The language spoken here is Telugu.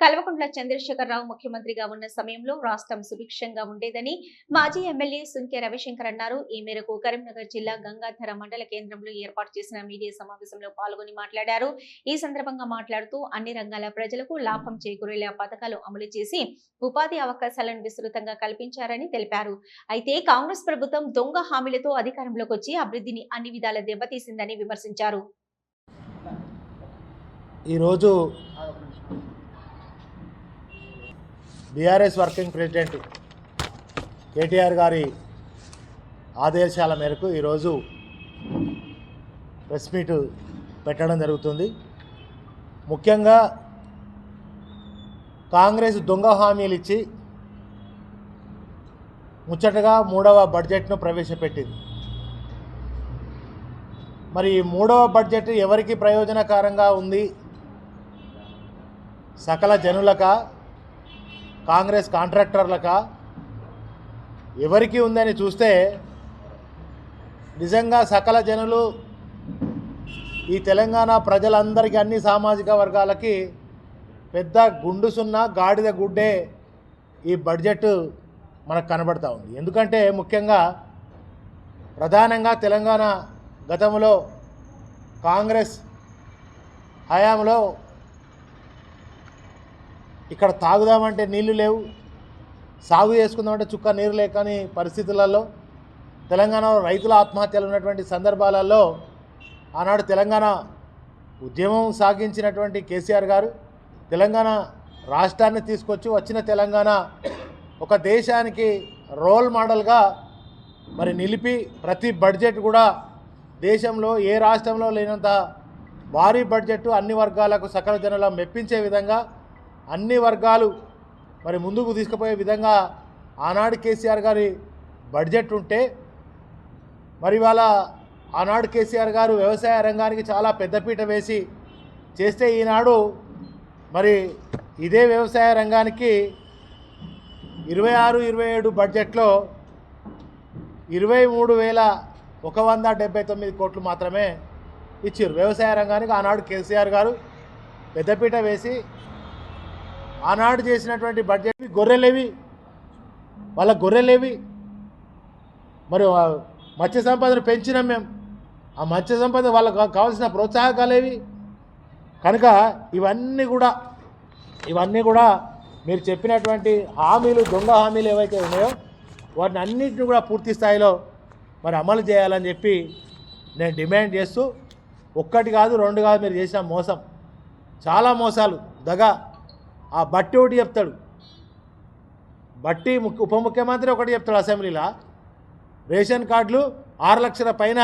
కల్వకుంట్ల చంద్రశేఖరరావు ముఖ్యమంత్రిగా ఉన్న సమయంలో రాష్ట్రం సుభిక్షంగా ఉండేదని మాజీ ఎమ్మెల్యే సుంకె రవిశంకర్ అన్నారు. ఈ మేరకు కరీంనగర్ జిల్లా గంగాధర మండల కేంద్రంలో ఏర్పాటు చేసిన మీడియా సమావేశంలో పాల్గొని మాట్లాడారు. ఈ సందర్భంగా మాట్లాడుతూ అన్ని రంగాల ప్రజలకు లాభం చేకూరేలా పథకాలు అమలు చేసి ఉపాధి అవకాశాలను విస్తృతంగా కల్పించారని తెలిపారు. అయితే కాంగ్రెస్ ప్రభుత్వం దొంగ హామీలతో అధికారంలోకి వచ్చి అభివృద్ధిని అన్ని విధాలా దెబ్బతీసిందని విమర్శించారు. ఈరోజు బీఆర్ఎస్ వర్కింగ్ ప్రెసిడెంట్ కేటీఆర్ గారి ఆదేశాల మేరకు ఈరోజు ప్రెస్ మీట్ పెట్టడం జరుగుతుంది. ముఖ్యంగా కాంగ్రెస్ దొంగ హామీలు ఇచ్చి ముచ్చటగా 3వ బడ్జెట్ను ప్రవేశపెట్టింది. మరి ఈ 3వ బడ్జెట్ ఎవరికి ప్రయోజనకరంగా ఉంది? సకల జనులకా, కాంగ్రెస్ కాంట్రాక్టర్లకా, ఎవరికి ఉందని చూస్తే నిజంగా సకల జనులు ఈ తెలంగాణ ప్రజలందరికీ అన్ని సామాజిక వర్గాలకి పెద్ద గుండు సున్నా గాడిద గుడ్డే ఈ బడ్జెట్ మనకు కనబడతా ఉంది. ఎందుకంటే ముఖ్యంగా ప్రధానంగా తెలంగాణ గతంలో కాంగ్రెస్ హయాంలో ఇక్కడ తాగుదామంటే నీళ్లు లేవు, సాగు చేసుకుందామంటే చుక్క నీరు లేకని పరిస్థితులలో తెలంగాణలో రైతుల ఆత్మహత్యలు ఉన్నటువంటి సందర్భాలలో ఆనాడు తెలంగాణ ఉద్యమం సాగించినటువంటి కేసీఆర్ గారు తెలంగాణ రాష్ట్రాన్ని తీసుకొచ్చి వచ్చిన తెలంగాణ ఒక దేశానికి రోల్ మోడల్గా మరి నిలిపి ప్రతి బడ్జెట్ కూడా దేశంలో ఏ రాష్ట్రంలో లేనంత భారీ బడ్జెట్ అన్ని వర్గాలకు సకల జనుల మెప్పించే విధంగా అన్ని వర్గాలు మరి ముందుకు తీసుకుపోయే విధంగా ఆనాడు కేసీఆర్ గారి బడ్జెట్ ఉంటే మరి ఇవాళ ఆనాడు కేసీఆర్ గారు వ్యవసాయ రంగానికి చాలా పెద్దపీట వేసి చేస్తే ఈనాడు మరి ఇదే వ్యవసాయ రంగానికి 26-27 బడ్జెట్లో 23,179 కోట్లు మాత్రమే ఇచ్చారు. వ్యవసాయ రంగానికి ఆనాడు కేసీఆర్ గారు పెద్దపీట వేసి ఆనాడు చేసినటువంటి బడ్జెట్ గొర్రెలేవి, వాళ్ళ గొర్రెలేవి, మరి మత్స్య సంపదను పెంచినాం మేము. ఆ మత్స్య సంపద వాళ్ళకు కావాల్సిన ప్రోత్సాహకాలేవి. కనుక ఇవన్నీ కూడా మీరు చెప్పినటువంటి హామీలు, దొంగ హామీలు ఏవైతే ఉన్నాయో వాటిని అన్నింటినీ కూడా పూర్తి స్థాయిలో మరి అమలు చేయాలని చెప్పి నేను డిమాండ్ చేస్తూ, ఒక్కటి కాదు 2 కాదు మీరు చేసిన మోసం, చాలా మోసాలు, దగా. ఆ బట్టి ఒకటి చెప్తాడు, బట్టి ఉప ముఖ్యమంత్రి ఒకటి చెప్తాడు అసెంబ్లీలో, రేషన్ కార్డులు 6 లక్షల పైన